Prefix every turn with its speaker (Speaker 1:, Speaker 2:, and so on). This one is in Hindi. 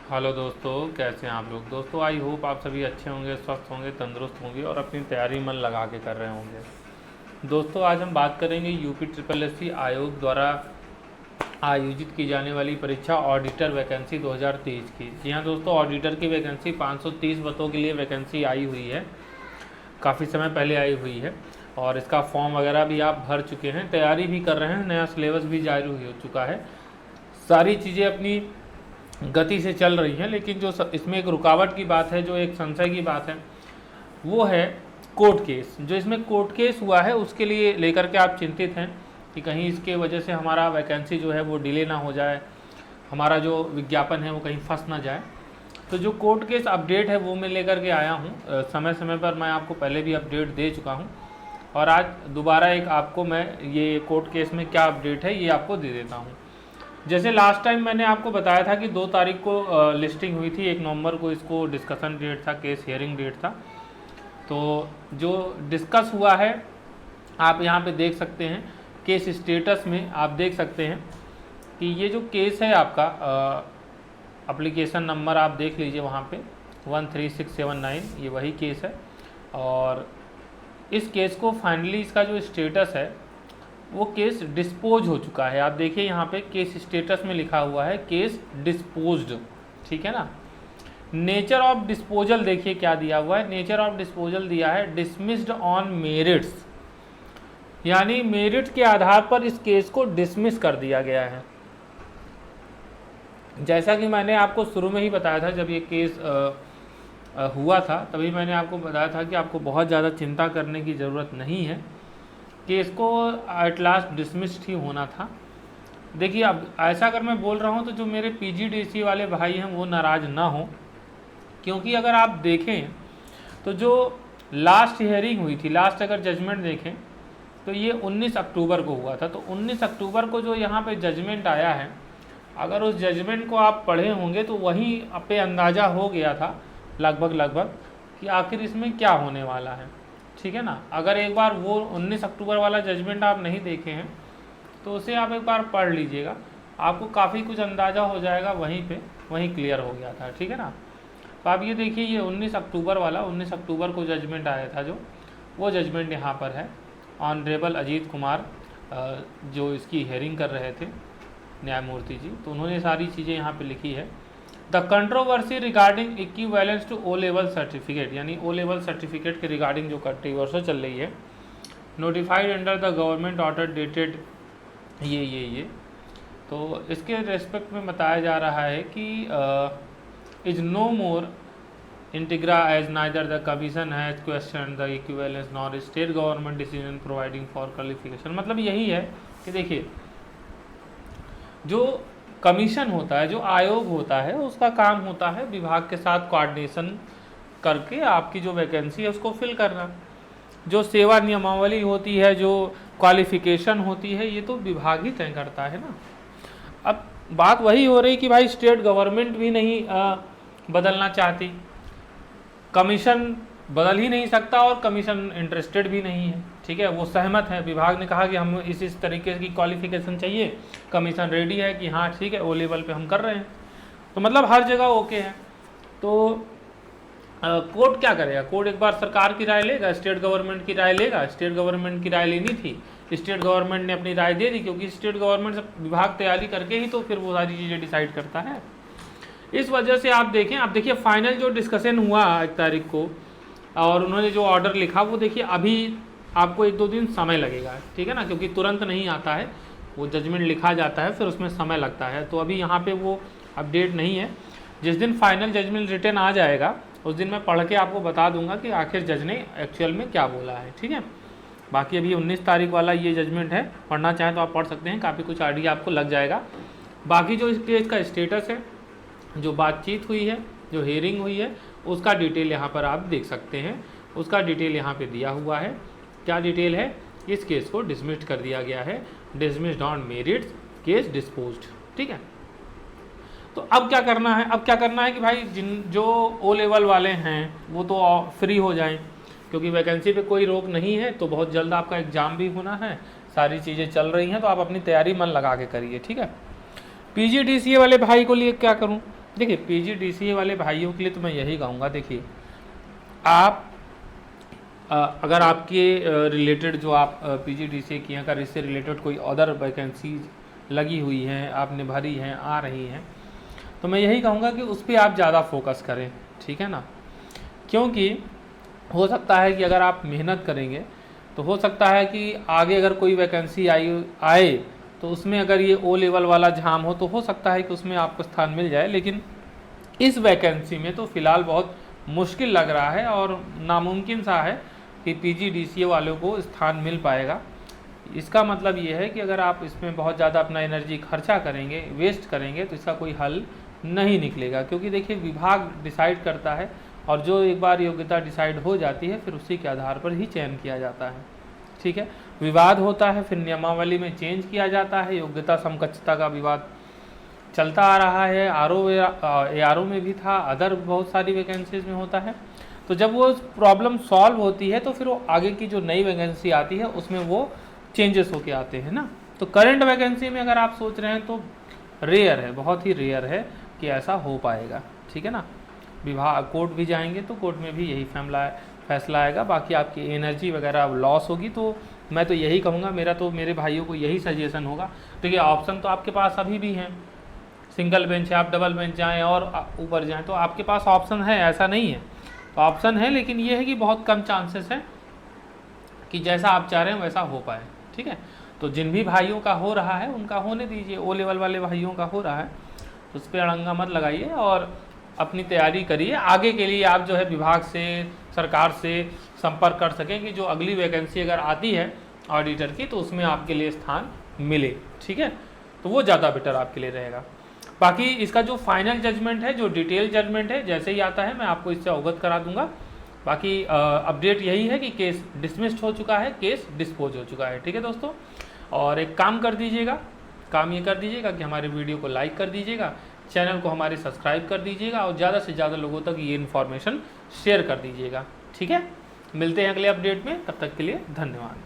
Speaker 1: हेलो दोस्तों, कैसे हैं आप लोग। दोस्तों आई होप आप सभी अच्छे होंगे, स्वस्थ होंगे, तंदुरुस्त होंगे और अपनी तैयारी मन लगा के कर रहे होंगे। दोस्तों आज हम बात करेंगे यूपी ट्रिपल एस सी आयोग द्वारा आयोजित की जाने वाली परीक्षा ऑडिटर वैकेंसी 2023 की। जी हाँ दोस्तों, ऑडिटर की वैकेंसी 530 पदों के लिए वैकेंसी आई हुई है, काफ़ी समय पहले आई हुई है और इसका फॉर्म वगैरह भी आप भर चुके हैं, तैयारी भी कर रहे हैं, नया सिलेबस भी जारी हो चुका है, सारी चीज़ें अपनी गति से चल रही हैं। लेकिन जो इसमें एक रुकावट की बात है, जो एक संशय की बात है, वो है कोर्ट केस। जो इसमें कोर्ट केस हुआ है उसके लिए लेकर के आप चिंतित हैं कि कहीं इसके वजह से हमारा वैकेंसी जो है वो डिले ना हो जाए, हमारा जो विज्ञापन है वो कहीं फंस ना जाए। तो जो कोर्ट केस अपडेट है वो मैं लेकर के आया हूँ। समय समय पर मैं आपको पहले भी अपडेट दे चुका हूँ और आज दोबारा एक आपको मैं ये कोर्ट केस में क्या अपडेट है ये आपको दे देता हूँ। जैसे लास्ट टाइम मैंने आपको बताया था कि 2 तारीख को लिस्टिंग हुई थी, 1 नवंबर को इसको डिस्कशन डेट था, केस हियरिंग डेट था। तो जो डिस्कस हुआ है आप यहाँ पे देख सकते हैं, केस स्टेटस में आप देख सकते हैं कि ये जो केस है आपका एप्लीकेशन नंबर आप देख लीजिए वहाँ पे 13679, ये वही केस है। और इस केस को फाइनली इसका जो स्टेटस है वो केस डिस्पोज हो चुका है। आप देखिए यहाँ पे केस स्टेटस में लिखा हुआ है केस डिस्पोज्ड, ठीक है ना। नेचर ऑफ डिस्पोजल देखिए क्या दिया हुआ है, नेचर ऑफ डिस्पोजल दिया है डिसमिस्ड ऑन मेरिट्स, यानी मेरिट के आधार पर इस केस को डिसमिस कर दिया गया है। जैसा कि मैंने आपको शुरू में ही बताया था, जब ये केस हुआ था तभी मैंने आपको बताया था कि आपको बहुत ज़्यादा चिंता करने की ज़रूरत नहीं है, केस को एट लास्ट डिसमिस्ड ही होना था। देखिए अब ऐसा अगर मैं बोल रहा हूँ तो जो मेरे पीजीडीसी वाले भाई हैं वो नाराज़ ना हो, क्योंकि अगर आप देखें तो जो लास्ट हियरिंग हुई थी, लास्ट अगर जजमेंट देखें तो ये 19 अक्टूबर को हुआ था। तो 19 अक्टूबर को जो यहाँ पे जजमेंट आया है, अगर उस जजमेंट को आप पढ़े होंगे तो वहीं पे अंदाज़ा हो गया था लगभग कि आखिर इसमें क्या होने वाला है, ठीक है ना। अगर एक बार वो 19 अक्टूबर वाला जजमेंट आप नहीं देखे हैं तो उसे आप एक बार पढ़ लीजिएगा, आपको काफ़ी कुछ अंदाज़ा हो जाएगा, वहीं क्लियर हो गया था, ठीक है ना। तो आप ये देखिए, ये 19 अक्टूबर वाला 19 अक्टूबर को जजमेंट आया था, जो वो जजमेंट यहाँ पर है। ऑनरेबल अजीत कुमार जो इसकी हेयरिंग कर रहे थे न्यायमूर्ति जी, तो उन्होंने सारी चीज़ें यहाँ पर लिखी है। The controversy regarding equivalence to O level certificate, यानी ओ लेवल सर्टिफिकेट के रिगार्डिंग जो कंट्रोवर्सी चल रही है, notified under the government order dated ये तो इसके रेस्पेक्ट में बताया जा रहा है कि is no more integral as neither the commission has question the equivalence nor state government decision providing for qualification. मतलब यही है कि देखिए, जो कमीशन होता है, जो आयोग होता है, उसका काम होता है विभाग के साथ कोऑर्डिनेशन करके आपकी जो वैकेंसी है उसको फिल करना। जो सेवा नियमावली होती है, जो क्वालिफिकेशन होती है, ये तो विभाग ही तय करता है ना। अब बात वही हो रही कि भाई स्टेट गवर्नमेंट भी नहीं बदलना चाहती, कमीशन बदल ही नहीं सकता और कमीशन इंटरेस्टेड भी नहीं है, ठीक है। वो सहमत है, विभाग ने कहा कि हम इस तरीके की क्वालिफिकेशन चाहिए, कमीशन रेडी है कि हाँ ठीक है ओ लेवल पे हम कर रहे हैं, तो मतलब हर जगह ओके है। तो कोर्ट क्या करेगा, कोर्ट एक बार सरकार की राय लेगा, स्टेट गवर्नमेंट की राय लेगा। स्टेट गवर्नमेंट की राय लेनी थी, स्टेट गवर्नमेंट ने अपनी राय दे दी, क्योंकि स्टेट गवर्नमेंट से विभाग तैयारी करके ही तो फिर वो सारी चीज़ें डिसाइड करता है। इस वजह से आप देखिए फाइनल जो डिस्कशन हुआ 1 तारीख को और उन्होंने जो ऑर्डर लिखा, वो देखिए अभी आपको 1-2 दिन समय लगेगा, ठीक है ना, क्योंकि तुरंत नहीं आता है, वो जजमेंट लिखा जाता है फिर उसमें समय लगता है। तो अभी यहाँ पे वो अपडेट नहीं है। जिस दिन फाइनल जजमेंट रिटर्न आ जाएगा उस दिन मैं पढ़ के आपको बता दूंगा कि आखिर जज ने एक्चुअल में क्या बोला है, ठीक है। बाकी अभी 19 तारीख वाला ये जजमेंट है, पढ़ना चाहें तो आप पढ़ सकते हैं, काफ़ी कुछ आइडिया आपको लग जाएगा। बाकी जो इस केस का स्टेटस है, जो बातचीत हुई है, जो हियरिंग हुई है, उसका डिटेल यहाँ पर आप देख सकते हैं, उसका डिटेल यहाँ पे दिया हुआ है। क्या डिटेल है, इस केस को डिसमिस्ड कर दिया गया है, dismissed on merits, case disposed, ठीक है। तो अब क्या करना है, अब क्या करना है कि भाई जो ओ लेवल वाले हैं वो तो फ्री हो जाएं, क्योंकि वैकेंसी पे कोई रोक नहीं है, तो बहुत जल्द आपका एग्ज़ाम भी होना है, सारी चीज़ें चल रही हैं, तो आप अपनी तैयारी मन लगा के करिए, ठीक है। पीजीडीसीए वाले भाई को लिए क्या करूं, देखिए पीजीडीसीए वाले भाइयों के लिए तो मैं यही कहूँगा, देखिए आप अगर आपके रिलेटेड जो आप पीजीडीसीए किए, अगर इससे रिलेटेड कोई अदर वैकेंसीज लगी हुई हैं, आपने भरी हैं, आ रही हैं, तो मैं यही कहूँगा कि उस पर आप ज़्यादा फोकस करें, ठीक है ना। क्योंकि हो सकता है कि अगर आप मेहनत करेंगे तो हो सकता है कि आगे अगर कोई वैकेंसी आए तो उसमें अगर ये ओ लेवल वाला एग्जाम हो तो हो सकता है कि उसमें आपको स्थान मिल जाए, लेकिन इस वैकेंसी में तो फ़िलहाल बहुत मुश्किल लग रहा है और नामुमकिन सा है कि पीजीडीसीए वालों को स्थान मिल पाएगा। इसका मतलब ये है कि अगर आप इसमें बहुत ज़्यादा अपना एनर्जी खर्चा करेंगे, वेस्ट करेंगे, तो इसका कोई हल नहीं निकलेगा। क्योंकि देखिए विभाग डिसाइड करता है और जो एक बार योग्यता डिसाइड हो जाती है फिर उसी के आधार पर ही चयन किया जाता है, ठीक है। विवाद होता है, फिर नियमावली में चेंज किया जाता है, योग्यता समकक्षता का विवाद चलता आ रहा है, ARO में भी था, अदर बहुत सारी वैकेंसीज में होता है। तो जब वो प्रॉब्लम सॉल्व होती है तो फिर वो आगे की जो नई वैकेंसी आती है उसमें वो चेंजेस होके आते हैं ना। तो करंट वैकेंसी में अगर आप सोच रहे हैं तो रेयर है, बहुत ही रेयर है कि ऐसा हो पाएगा, ठीक है ना। विभाग कोर्ट भी जाएंगे तो कोर्ट में भी यही फैसला आएगा। बाकी आपकी एनर्जी वगैरह लॉस होगी, तो मैं तो यही कहूँगा, मेरे भाइयों को यही सजेशन होगा। देखिए ऑप्शन तो आपके पास अभी भी हैं, सिंगल बेंच है, आप डबल बेंच जाएँ और ऊपर जाएँ तो आपके पास ऑप्शन है, ऐसा नहीं है, तो ऑप्शन है, लेकिन ये है कि बहुत कम चांसेस है कि जैसा आप चाह रहे हैं वैसा हो पाए, ठीक है। तो जिन भी भाइयों का हो रहा है उनका होने दीजिए, ओ लेवल वाले भाइयों का हो रहा है तो उस पर अड़ंगा मत लगाइए और अपनी तैयारी करिए। आगे के लिए आप जो है विभाग से, सरकार से संपर्क कर सकें कि जो अगली वैकेंसी अगर आती है ऑडिटर की तो उसमें आपके लिए स्थान मिले, ठीक है। तो वो ज़्यादा बेटर आपके लिए रहेगा। बाकी इसका जो फाइनल जजमेंट है, जो डिटेल जजमेंट है, जैसे ही आता है मैं आपको इससे अवगत करा दूंगा। बाकी अपडेट यही है कि केस डिसमिस्ड हो चुका है, केस डिस्पोज हो चुका है, ठीक है दोस्तों। और एक काम कर दीजिएगा, काम ये कर दीजिएगा कि हमारे वीडियो को लाइक कर दीजिएगा, चैनल को हमारे सब्सक्राइब कर दीजिएगा और ज़्यादा से ज़्यादा लोगों तक ये इन्फॉर्मेशन शेयर कर दीजिएगा, ठीक है। मिलते हैं अगले अपडेट में, तब तक के लिए धन्यवाद।